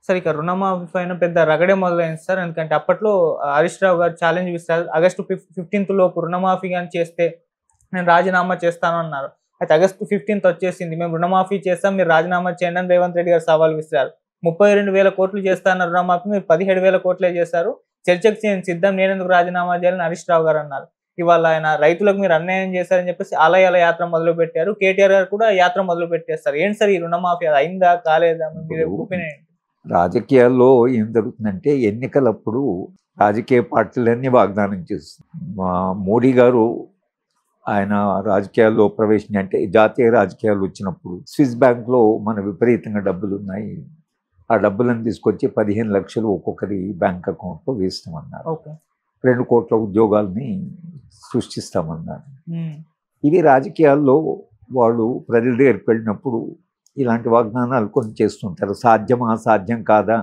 Sir ఇక రుణమాఫీ పైన పెద్ద రగడే మొదలైంది సార్. ఎందుకంటే అప్పట్లో హరీష్ రావు గారు ఛాలెంజ్ ఇస్తారు. ఆగస్టు 15th లోపు రుణమాఫీ గాని చేస్తే నేను రాజీనామా చేస్తాను అన్నారు. అయితే ఆగస్టు 15th వచ్చేసింది. మేము రుణమాఫీ చేస్తాం, మీరు రాజీనామా చేయండి అని రేవంత్ రెడ్డి గారు సవాల్ విసిరారు. 32,000 కోట్లు చేస్తా అన్న రుణమాఫీ మీరు 17,000 కోట్లే చేశారు. చర్చకు నేను సిద్ధం, నేనెందుకు రాజీనామా చేయాలని హరీష్ రావు గారు అన్నారు. ఇవాళ ఆయన రైతులకు మీరు అన్యాయం చేశారని చెప్పేసి ఆలయాల యాత్ర మొదలు పెట్టారు. కేటీఆర్ గారు కూడా యాత్ర మొదలు పెట్టేస్తారు. ఏంటి సార్ ఈ రుణమాఫీ, అది అయిందా కాలేదా? మీరు ఒపీనియన్? రాజకీయాల్లో ఏం జరుగుతుందంటే ఎన్నికలప్పుడు రాజకీయ పార్టీలన్నీ వాగ్దానం చేస్తుంది. మోడీ గారు ఆయన రాజకీయాల్లో ప్రవేశించి అంటే జాతీయ రాజకీయాలు వచ్చినప్పుడు స్విస్ బ్యాంక్లో మన విపరీతంగా డబ్బులు ఉన్నాయి, ఆ డబ్బులను తీసుకొచ్చి 15 లక్షలు ఒక్కొక్కరి బ్యాంక్ అకౌంట్లో వేస్తామన్నారు. 2 కోట్ల ఉద్యోగాల్ని సృష్టిస్తామన్నారు. ఇవి రాజకీయాల్లో వాళ్ళు ప్రజల దగ్గరికి వెళ్ళినప్పుడు ఇలాంటి వాగ్దానాలు కొన్ని చేస్తుంటారు. సాధ్యమా అసాధ్యం కాదా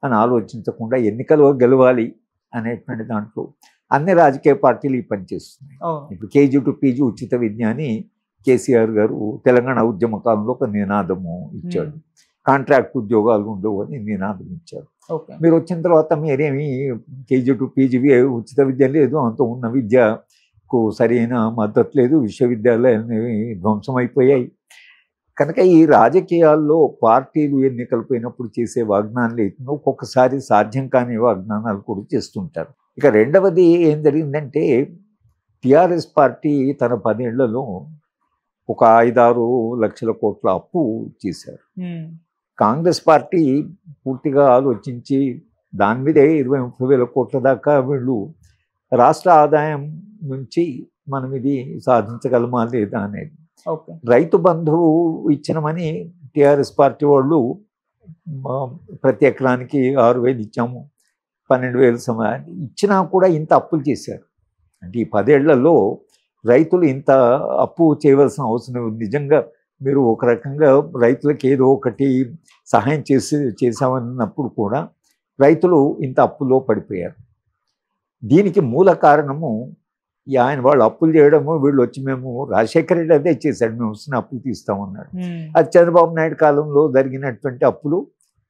అని ఆలోచించకుండా ఎన్నికల్లో గెలవాలి అనేటువంటి దాంట్లో అన్ని రాజకీయ పార్టీలు ఈ పని చేస్తున్నాయి. ఇప్పుడు KG to PG ఉచిత విద్య అని కేసీఆర్ గారు తెలంగాణ ఉద్యమ కాలంలో ఒక నినాదము ఇచ్చాడు. కాంట్రాక్ట్ ఉద్యోగాలు ఉండవు అని నినాదం ఇచ్చారు. మీరు వచ్చిన తర్వాత మీరేమి KG to PG ఉచిత విద్య లేదు, అంత ఉన్న విద్యకు సరైన మద్దతు లేదు, విశ్వవిద్యాలయాలు ధ్వంసం అయిపోయాయి. కనుక ఈ రాజకీయాల్లో పార్టీలు ఎన్నికలు పోయినప్పుడు చేసే వాగ్దానాలు అయితే ఒక్కొక్కసారి సాధ్యం కాని వాగ్దానాలు కూడా చేస్తుంటారు. ఇక రెండవది ఏం జరిగిందంటే టీఆర్ఎస్ పార్టీ తన 10 ఏళ్లలో ఒక 5-6 లక్షల కోట్ల అప్పు చేశారు. కాంగ్రెస్ పార్టీ పూర్తిగా ఆలోచించి దాని మీదే 20-30 వేల కోట్ల దాకా వీళ్ళు రాష్ట్ర ఆదాయం నుంచి మనం ఇది సాధించగలమా లేదా అనేది. రైతు బంధువు ఇచ్చినమని టీఆర్ఎస్ పార్టీ వాళ్ళు ప్రతి ఎకరానికి 6,000 ఇచ్చాము, 12,000 సమయాన్ని ఇచ్చినా కూడా ఇంత అప్పులు చేశారు. అంటే ఈ 10 ఏళ్లలో రైతులు ఇంత అప్పు చేయవలసిన అవసరం ఉంది. నిజంగా మీరు ఒక రకంగా రైతులకు ఏదో ఒకటి సహాయం చేసామన్నప్పుడు కూడా రైతులు ఇంత అప్పులో పడిపోయారు. దీనికి మూల కారణము ఆయన వాళ్ళు అప్పులు చేయడము, వీళ్ళు వచ్చి మేము రాజశేఖర రెడ్డి అదే చేశాడు, మేము వస్తున్న అప్పులు తీస్తామన్నాడు. అది చంద్రబాబు నాయుడు కాలంలో జరిగినటువంటి అప్పులు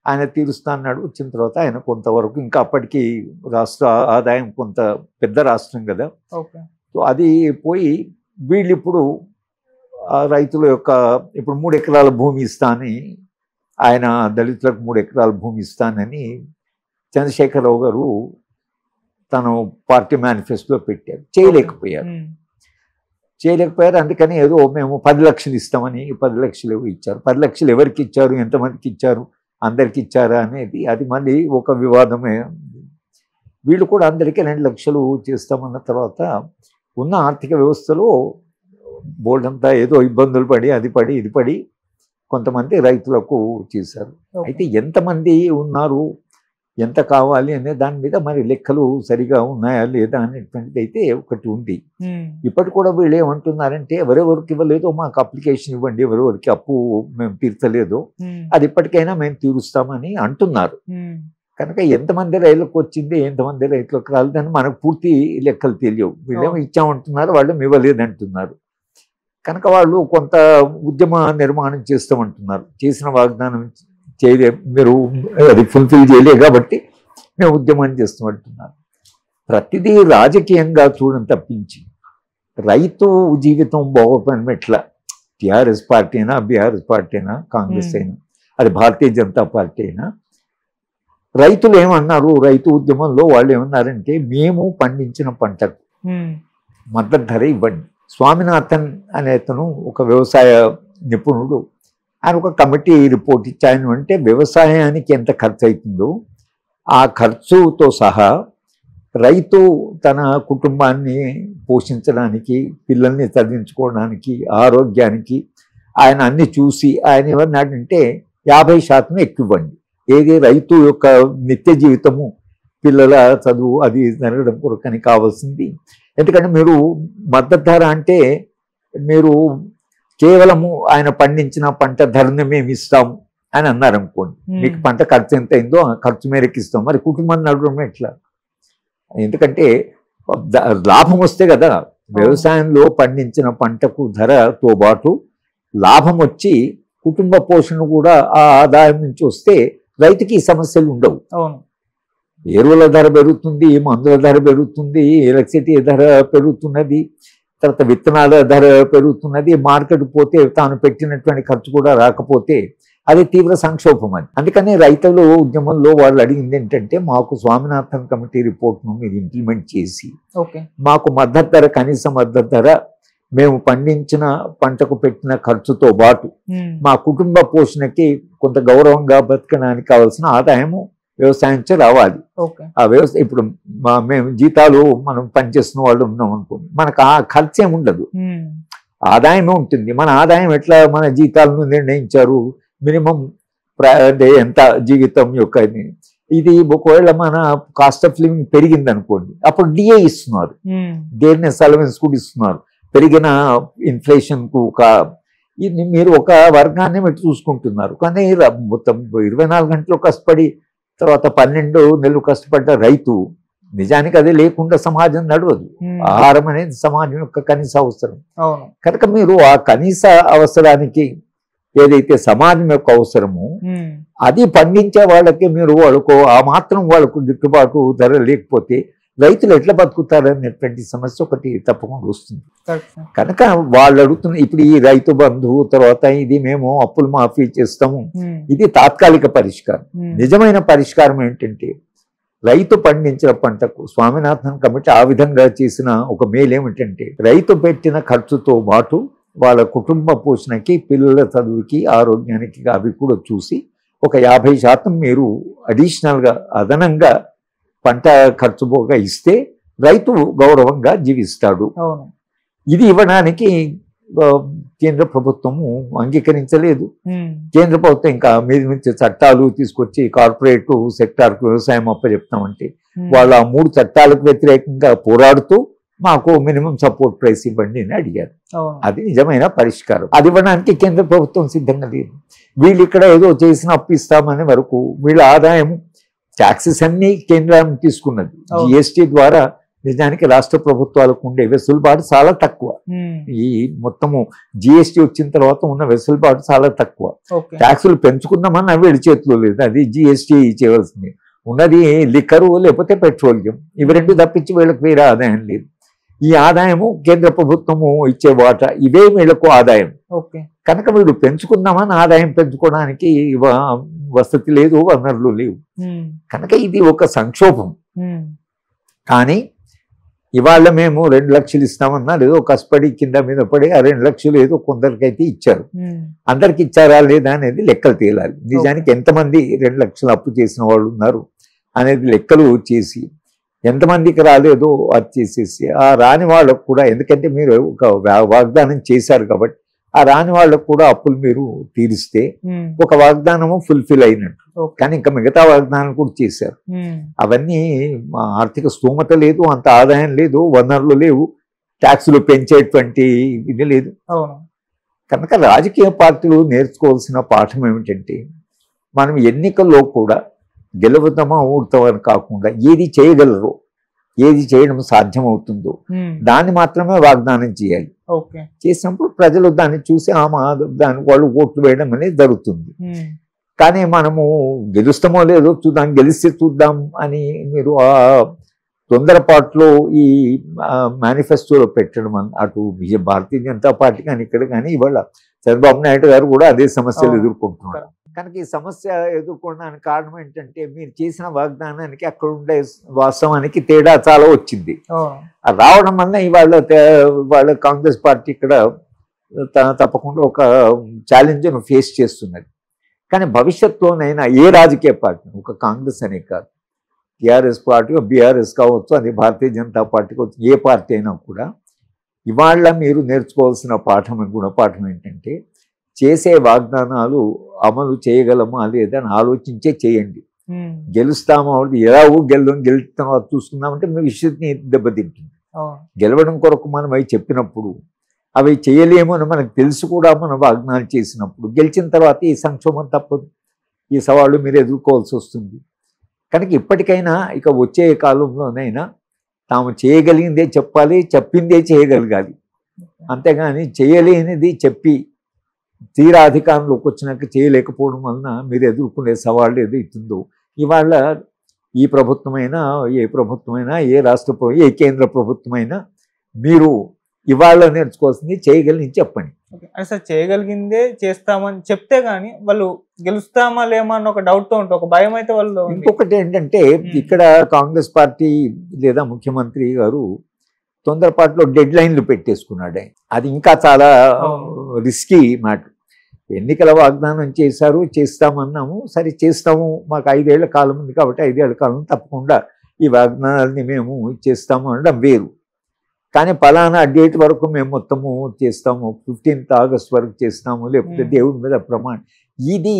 ఆయన తీరుస్తా అన్నాడు. వచ్చిన తర్వాత ఆయన కొంతవరకు ఇంకా అప్పటికి రాష్ట్ర ఆదాయం కొంత పెద్ద రాష్ట్రం కదా, సో అది పోయి వీళ్ళు ఇప్పుడు రైతుల యొక్క ఇప్పుడు 3 ఎకరాల భూమి ఇస్తానని ఆయన దళితులకు 3 ఎకరాల భూమి ఇస్తానని చంద్రశేఖరరావు గారు తను పార్టీ మేనిఫెస్టోలో పెట్టారు. చేయలేకపోయారు. అందుకని ఏదో మేము 10 లక్షలు ఇస్తామని 10 లక్షలు ఇచ్చారు. 10 లక్షలు ఎవరికి ఇచ్చారు, ఎంతమందికి ఇచ్చారు, అందరికి ఇచ్చారా అనేది అది మళ్ళీ ఒక వివాదమే. వీళ్ళు కూడా అందరికీ 2 లక్షలు చేస్తామన్న తర్వాత ఉన్న ఆర్థిక వ్యవస్థలో బోర్డు అంతా ఏదో ఇబ్బందులు పడి అది పడి ఇది పడి కొంతమంది రైతులకు చేశారు. అయితే ఎంతమంది ఉన్నారు, ఎంత కావాలి అనే దాని మీద మరి లెక్కలు సరిగా ఉన్నాయా లేదా అనేటువంటిది అయితే ఒకటి ఉంది. ఇప్పటి కూడా వీళ్ళు ఏమంటున్నారంటే ఎవరెవరికి ఇవ్వలేదో మాకు అప్లికేషన్ ఇవ్వండి, ఎవరెవరికి అప్పు మేము తీర్చలేదో అది ఇప్పటికైనా మేము తీరుస్తామని అంటున్నారు. కనుక ఎంతమంది రైతులకు వచ్చింది, ఎంతమంది రైతులకు రాలేదని మనకు పూర్తి లెక్కలు తెలియవు. వీళ్ళేమో ఇచ్చామంటున్నారు, వాళ్ళు ఇవ్వలేదంటున్నారు. కనుక వాళ్ళు కొంత ఉద్యమ నిర్మాణం చేస్తామంటున్నారు. చేసిన వాగ్దానం చేయలే, మీరు అది ఫుల్ఫిల్ చేయలే కాబట్టి మేము ఉద్యమం చేస్తామంటున్నారు. ప్రతిదీ రాజకీయంగా చూడని తప్పించి రైతు జీవితం బాగుపడడం ఎట్లా, టీఆర్ఎస్ పార్టీ అయినా, బీఆర్ఎస్ పార్టీ అయినా, కాంగ్రెస్ అయినా, అది భారతీయ జనతా పార్టీ అయినా, రైతులు ఏమన్నారు, రైతు ఉద్యమంలో వాళ్ళు ఏమన్నారంటే మేము పండించిన పంటకు మద్దతు ధర ఇవ్వండి. స్వామినాథన్ అనే అతను ఒక వ్యవసాయ నిపుణుడు, ఆయన ఒక కమిటీ రిపోర్ట్ ఇచ్చాయని అంటే వ్యవసాయానికి ఎంత ఖర్చు అవుతుందో ఆ ఖర్చుతో సహా రైతు తన కుటుంబాన్ని పోషించడానికి, పిల్లల్ని చదివించుకోవడానికి, ఆరోగ్యానికి ఆయన అన్ని చూసి ఆయన ఏమన్నాడంటే 50% ఎక్కువ ఇవ్వండి. ఏది రైతు యొక్క నిత్య జీవితము, పిల్లల చదువు అది జరగడం కొరకని కావాల్సింది. ఎందుకంటే మీరు మద్దతు ధర అంటే మీరు కేవలము ఆయన పండించిన పంట ధరని మేము ఇస్తాము అని అన్నారు అనుకోండి, మీకు పంట ఖర్చు ఎంత అయిందో ఆ ఖర్చు మేరకు ఇస్తాం. మరి కుటుంబాన్ని నడవడం ఎట్లా? ఎందుకంటే లాభం వస్తే కదా, వ్యవసాయంలో పండించిన పంటకు ధరతో పాటు లాభం వచ్చి కుటుంబ పోషణ కూడా ఆ ఆదాయం నుంచి వస్తే రైతుకి ఈ సమస్యలు ఉండవు. అవును. ఎరువుల ధర పెరుగుతుంది, మందుల ధర పెరుగుతుంది, ఎలక్ట్రిసిటీ ధర పెరుగుతున్నది, తర్వాత విత్తనాల ధర పెరుగుతున్నది. మార్కెట్ పోతే తాను పెట్టినటువంటి ఖర్చు కూడా రాకపోతే అది తీవ్ర సంక్షోభం. అది అందుకని రైతులు ఉద్యమంలో వాళ్ళు అడిగింది ఏంటంటే, మాకు స్వామినాథన్ కమిటీ రిపోర్ట్ను మీరు ఇంప్లిమెంట్ చేసి మాకు మద్దతు ధర, కనీస మద్దతు ధర, మేము పండించిన పంటకు పెట్టిన ఖర్చుతో పాటు మా కుటుంబ పోషణకి కొంత గౌరవంగా బతకడానికి కావాల్సిన ఆదాయము వ్యవసాయించే రావాలి. ఆ వ్యవసాయం ఇప్పుడు మేము జీతాలు మనం పనిచేస్తున్న వాళ్ళు ఉన్నాం అనుకోండి, మనకు ఆ ఖర్చు ఏమి ఉండదు, ఆదాయమే ఉంటుంది. మన ఆదాయం ఎట్లా మన జీతాలను నిర్ణయించారు, మినిమం ఎంత జీవితం యొక్క ఇది. ఒకవేళ మన కాస్ట్ ఆఫ్ లివింగ్ పెరిగింది అనుకోండి, అప్పుడు డిఏ ఇస్తున్నారు, డేర్నెస్ అలవెన్స్ కూడా ఇస్తున్నారు, పెరిగిన ఇన్ఫ్లేషన్కు ఇది మీరు ఒక వర్గాన్ని మీరు చూసుకుంటున్నారు. కానీ మొత్తం 24 గంటలు కష్టపడి తర్వాత 12 నెలలు కష్టపడ్డ రైతు నిజానికి అది లేకుండా సమాజం నడవదు. ఆహారం అనేది సమాజం యొక్క కనీస అవసరం. కనుక మీరు ఆ కనీస అవసరానికి ఏదైతే సమాజం యొక్క అవసరమో అది పండించే వాళ్ళకి మీరు వాళ్ళకు ఆ మాత్రం వాళ్ళకు గిట్టుబాటు ధర లేకపోతే రైతులు ఎట్లా బతుకుతారనేటువంటి సమస్య ఒకటి తప్పకుండా వస్తుంది. కనుక వాళ్ళు అడుగుతున్న ఇప్పుడు ఈ రైతు బంధు తర్వాత ఇది మేము అప్పులు మాఫీ చేస్తాము, ఇది తాత్కాలిక పరిష్కారం. నిజమైన పరిష్కారం ఏంటంటే రైతు పండించిన పంటకు స్వామినాథన్ కమిటీ ఆ విధంగా చేసిన ఒక మేలు ఏమిటంటే, రైతు పెట్టిన ఖర్చుతో పాటు వాళ్ళ కుటుంబ పోషణకి, పిల్లల చదువుకి, ఆరోగ్యానికి అవి కూడా చూసి ఒక 50% మీరు అడిషనల్గా అదనంగా పంట ఖర్చు పోగా ఇస్తే రైతు గౌరవంగా జీవిస్తాడు. ఇది ఇవ్వడానికి కేంద్ర ప్రభుత్వము అంగీకరించలేదు. కేంద్ర ప్రభుత్వం ఇంకా మీద నుంచి చట్టాలు తీసుకొచ్చి కార్పొరేట్ సెక్టార్కు వ్యవసాయం అప్పచెప్తామంటే వాళ్ళు ఆ 3 చట్టాలకు వ్యతిరేకంగా పోరాడుతూ మాకు మినిమం సపోర్ట్ ప్రైస్ ఇవ్వండి అని అడిగారు. అది నిజమైన పరిష్కారం. అది ఇవ్వడానికి కేంద్ర ప్రభుత్వం సిద్ధంగా లేదు. వీళ్ళు ఇక్కడ ఏదో చేసిన అప్పు ఇస్తామనే వరకు వీళ్ళ ఆదాయం ట్యాక్సెస్ అన్ని కేంద్రం తీసుకున్నది. జిఎస్టీ ద్వారా నిజానికి రాష్ట్ర ప్రభుత్వాలకు ఉండే వెసులుబాటు చాలా తక్కువ. ఈ మొత్తము జిఎస్టీ వచ్చిన తర్వాత ఉన్న వెసులుబాటు చాలా తక్కువ. ట్యాక్సులు పెంచుకున్నామని వీడి చేతిలో లేదు, అది జిఎస్టీ చేయవలసింది. ఉన్నది లిక్కరు లేకపోతే పెట్రోలియం, ఇవి 2 తప్పించి వీళ్ళకి వేరే ఆదాయం లేదు. ఈ ఆదాయము కేంద్ర ప్రభుత్వము ఇచ్చే వాటా, ఇవే వీళ్ళకు ఆదాయం. కనుక వీడు పెంచుకుందామని ఆదాయం పెంచుకోవడానికి వసతి లేదు, వనరులు లేవు. కనుక ఇది ఒక సంక్షోభం. కానీ ఇవాళ మేము 2 లక్షలు ఇస్తామన్నా లేదో కష్టపడి కింద మీద పడి ఆ 2 లక్షలు ఏదో కొందరికైతే ఇచ్చారు. అందరికి ఇచ్చారా లేదా అనేది లెక్కలు తేలాలి. నిజానికి ఎంతమంది 2 లక్షలు అప్పు చేసిన వాళ్ళు ఉన్నారు అనేది లెక్కలు చేసి, ఎంతమందికి రాలేదో అది చేసేసి ఆ రాని వాళ్ళకు కూడా, ఎందుకంటే మీరు ఒక వాగ్దానం చేశారు కాబట్టి ఆ రాని వాళ్ళకు కూడా అప్పులు మీరు తీరిస్తే ఒక వాగ్దానము ఫుల్ఫిల్ అయినట్టు. కానీ ఇంకా మిగతా వాగ్దానాలు కూడా చేశారు. అవన్నీ ఆర్థిక స్తోమత లేదు, అంత ఆదాయం లేదు, వనరులు లేవు, ట్యాక్సులు పెంచేటువంటి ఇది లేదు. కనుక రాజకీయ పార్టీలు నేర్చుకోవాల్సిన పాఠం ఏమిటంటే, మనం ఎన్నికల్లో కూడా గెలుపుతామా ఊడతామని కాకుండా ఏది చేయగలరో, ఏది చేయడం సాధ్యమవుతుందో దాన్ని మాత్రమే వాగ్దానం చేయాలి. చేసినప్పుడు ప్రజలు దాన్ని చూసి దాని వాళ్ళు ఓట్లు వేయడం అనేది జరుగుతుంది. కానీ మనము గెలుస్తామో లేదో చూద్దాం, గెలిస్తే చూద్దాం అని మీరు ఆ తొందరపాటులో ఈ మేనిఫెస్టోలో పెట్టడం, అటు భారతీయ జనతా పార్టీ కానీ ఇక్కడ కానీ ఇవాళ చంద్రబాబు నాయుడు గారు కూడా అదే సమస్యలు ఎదుర్కొంటున్నారు. కనుక ఈ సమస్య ఎదుర్కోవడానికి కారణం ఏంటంటే, మీరు చేసిన వాగ్దానానికి అక్కడ ఉండే వాస్తవానికి తేడా చాలా వచ్చింది. రావడం వల్ల ఇవాళ కాంగ్రెస్ పార్టీ ఇక్కడ తప్పకుండా ఒక ఛాలెంజ్ను ఫేస్ చేస్తున్నది. కానీ భవిష్యత్తులోనైనా ఏ రాజకీయ పార్టీ, ఒక కాంగ్రెస్ అనే కాదు, టీఆర్ఎస్ పార్టీ, బీఆర్ఎస్ కావచ్చు, అది భారతీయ జనతా పార్టీ కావచ్చు, ఏ పార్టీ అయినా కూడా ఇవాళ మీరు నేర్చుకోవాల్సిన గుణపాఠం ఏంటంటే, చేసే వాగ్దానాలు అమలు చేయగలమా లేదని ఆలోచించే చేయండి. గెలుస్తామా ఎలాగో గెలుస్తామో చూసుకుందామంటే మీ విషయాన్ని దెబ్బతింటుంది. గెలవడం కొరకు మనం అవి చెప్పినప్పుడు అవి చేయలేము అని మనకు తెలుసు కూడా మనం వాగ్దానాలు చేసినప్పుడు గెలిచిన తర్వాత ఈ సంక్షోభం తప్పదు, ఈ సవాళ్ళు మీరు ఎదుర్కోవాల్సి వస్తుంది. కనుక ఇప్పటికైనా ఇక వచ్చే కాలంలోనైనా తాము చేయగలిగిందే చెప్పాలి, చెప్పిందే చేయగలగాలి. అంతేగాని చేయలేనిది చెప్పి తీరా అధికారంలోకి వచ్చినాక చేయలేకపోవడం వలన మీరు ఎదుర్కొనే సవాళ్ళు ఏదైతుందో ఇవాళ ఈ ప్రభుత్వమైనా ఏ ప్రభుత్వమైనా ఏ రాష్ట్ర ఏ కేంద్ర ప్రభుత్వమైనా మీరు ఇవాళ నేర్చుకోవాల్సింది చేయగలిగి చెప్పండి. అంటే సార్ చేయగలిగిందే చేస్తామని చెప్తే గానీ వాళ్ళు గెలుస్తామా లేమా అన్న ఒక డౌట్ తో ఉంటుంది, ఒక భయం అయితే వాళ్ళు. ఇంకొకటి ఏంటంటే ఇక్కడ కాంగ్రెస్ పార్టీ లేదా ముఖ్యమంత్రి గారు తొందరపాటులో డెడ్ లైన్లు పెట్టేసుకున్నాడు. అది ఇంకా చాలా రిస్కీ మ్యాటర్. ఎన్నికల వాగ్దానం చేశారు, చేస్తామన్నాము, సరే చేస్తాము, మాకు 5 ఏళ్ల కాలం ఉంది కాబట్టి 5 ఏళ్ల కాలం తప్పకుండా ఈ వాగ్దానాలని మేము చేస్తాము అనడం వేరు. కానీ పలానా డేట్ వరకు మేము మొత్తము చేస్తాము, 15th ఆగస్ట్ వరకు చేస్తాము, లేకపోతే దేవుడి మీద ప్రమాణం, ఇది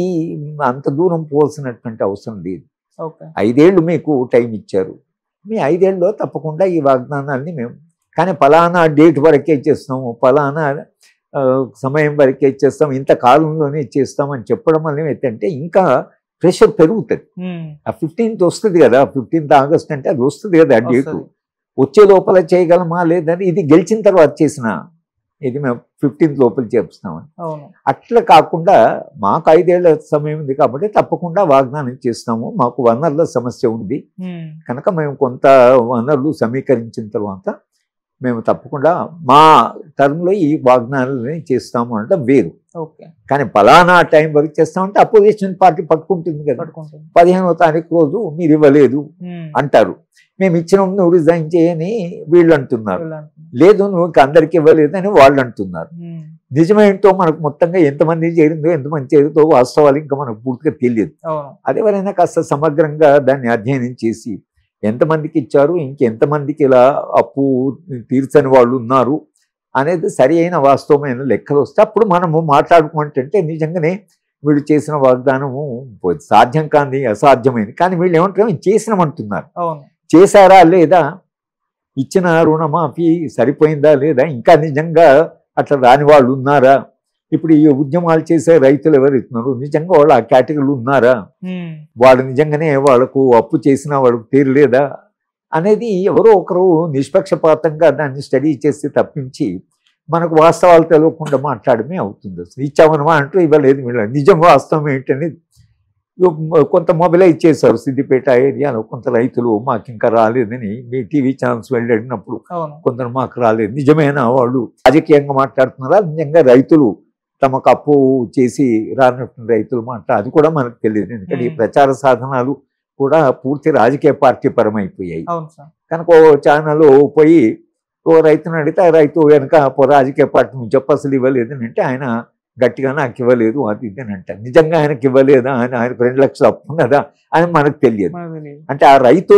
అంత దూరం పోవాల్సినటువంటి అవసరం లేదు. 5 ఏళ్ళు మీకు టైం ఇచ్చారు, మీ 5 ఏళ్ళలో తప్పకుండా ఈ వాగ్దానాన్ని మేము, కానీ పలానా డేట్ వరకే చేస్తాము, పలానా సమయం వరకే చేస్తాం, ఇంత కాలంలోనే చేస్తామని చెప్పడం వల్ల ఏమైతే ఇంకా ప్రెషర్ పెరుగుతుంది. ఆ 15th వస్తుంది కదా, 15th ఆగస్ట్ అంటే అది వస్తుంది కదా, ఆ డేటు వచ్చే లోపల చేయగలమా లేదని, ఇది గెలిచిన తర్వాత చేసిన ఇది మేము 15th లోపల చేస్తామని. అట్లా కాకుండా మాకు 5 ఏళ్ల సమయం ఉంది కాబట్టి తప్పకుండా వాగ్దానం చేస్తాము, మాకు వనరుల సమస్య ఉంది కనుక మేము కొంత వనరులు సమీకరించిన తర్వాత మేము తప్పకుండా మా టర్మ్లో ఈ వాగ్దానాలని చేస్తాము అంటే వేరు. కానీ పలానా టైం వరకు చేస్తామంటే అపోజిషన్ పార్టీ పట్టుకుంటుంది కదా, 15వ తారీఖు రోజు మీరు ఇవ్వలేదు అంటారు, మేము ఇచ్చిన నువ్వు రిజైన్ చేయని వీళ్ళు అంటున్నారు, లేదు నువ్వు అందరికి ఇవ్వలేదని వాళ్ళు అంటున్నారు. నిజమేంటో మనకు మొత్తంగా ఎంతమంది చేరిందో ఎంతమంది చేరిందో వాస్తవాలు ఇంకా మనకు పూర్తిగా తెలియదు. అదేవరైనా కాస్త సమగ్రంగా దాన్ని అధ్యయనం చేసి ఎంతమందికి ఇచ్చారు, ఇంకెంతమందికి ఇలా అప్పు తీర్చని వాళ్ళు ఉన్నారు అనేది సరి అయిన వాస్తవమైన లెక్కలు వస్తే అప్పుడు మనము మాట్లాడుకుంటే నిజంగానే వీళ్ళు చేసిన వాగ్దానము సాధ్యం కాని అసాధ్యమైంది, కానీ వీళ్ళు ఏమంటారు చేసినామంటున్నారు. చేశారా లేదా, ఇచ్చిన రుణమాఫీ సరిపోయిందా లేదా, ఇంకా నిజంగా అట్లా రాని వాళ్ళు ఉన్నారా, ఇప్పుడు ఈ ఉద్యమాలు చేసే రైతులు ఎవరైతున్నారు నిజంగా వాళ్ళు ఆ కేటగిరీలు ఉన్నారా, వాళ్ళు నిజంగానే వాళ్ళకు అప్పు చేసినా వాళ్ళకు తీరలేదా అనేది ఎవరో ఒకరు నిష్పక్షపాతంగా దాన్ని స్టడీ చేసి తప్పించి మనకు వాస్తవాలు తెలియకుండా మాట్లాడమే అవుతుంది. అసలు ఇచ్చామనమా అంటూ ఇవ్వలేదు, నిజం వాస్తవం ఏంటని కొంత మొబిలైజ్ చేశారు. సిద్దిపేట ఏరియాలో కొంత రైతులు మాకు ఇంకా రాలేదని మీ టీవీ ఛానల్స్ వెళ్ళినప్పుడు కొందరు మాకు రాలేదు, నిజమేనా వాళ్ళు రాజకీయంగా మాట్లాడుతున్నారా, నిజంగా రైతులు తమకు అప్పు చేసి రానటువంటి రైతులు మాట అది కూడా మనకు తెలియదు. ఎందుకంటే ఈ ప్రచార సాధనాలు కూడా పూర్తి రాజకీయ పార్టీ పరమైపోయాయి కనుక ఓ ఛానల్ పోయి ఓ రైతుని అడిగితే ఆ రైతు వెనక రాజకీయ పార్టీ నుంచి చెప్పు అసలు ఇవ్వలేదని అంటే ఆయన గట్టిగా నాకు ఇవ్వలేదు అది ఇది అని అంటారు. నిజంగా ఆయనకి ఇవ్వలేదా, ఆయనకు 2 లక్షలు అప్పు ఉన్నదా అని మనకు తెలియదు. అంటే ఆ రైతు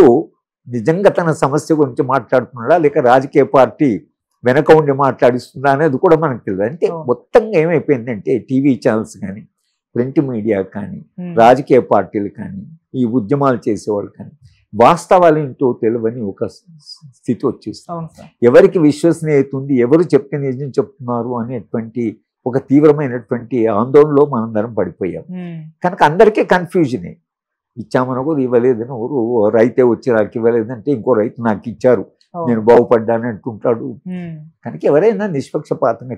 నిజంగా తన సమస్య గురించి మాట్లాడుతున్నాడా లేక రాజకీయ పార్టీ వెనక ఉండి మాట్లాడిస్తుందా అనేది కూడా మనకు తెలియదు. అంటే మొత్తంగా ఏమైపోయిందంటే టీవీ ఛానల్స్ కానీ ప్రింట్ మీడియా కానీ రాజకీయ పార్టీలు కానీ ఈ ఉద్యమాలు చేసేవాళ్ళు కానీ వాస్తవాలు ఏంటో తెలియని ఒక స్థితి వచ్చేస్తుంది. ఎవరికి విశ్వసనీయత ఉంది, ఎవరు చెప్తే నిజం చెప్తున్నారు అనేటువంటి ఒక తీవ్రమైనటువంటి ఆందోళనలో మనందరం పడిపోయాం. కనుక అందరికీ కన్ఫ్యూజనే, ఇచ్చామనకు ఇవ్వలేదని ఎవరు, రైతే వచ్చి నాకు ఇవ్వలేదంటే ఇంకో రైతు నాకు ఇచ్చారు నేను బాగుపడ్డాను అంటుంటాడు. కనుక ఎవరైనా నిష్పక్షపాతంగా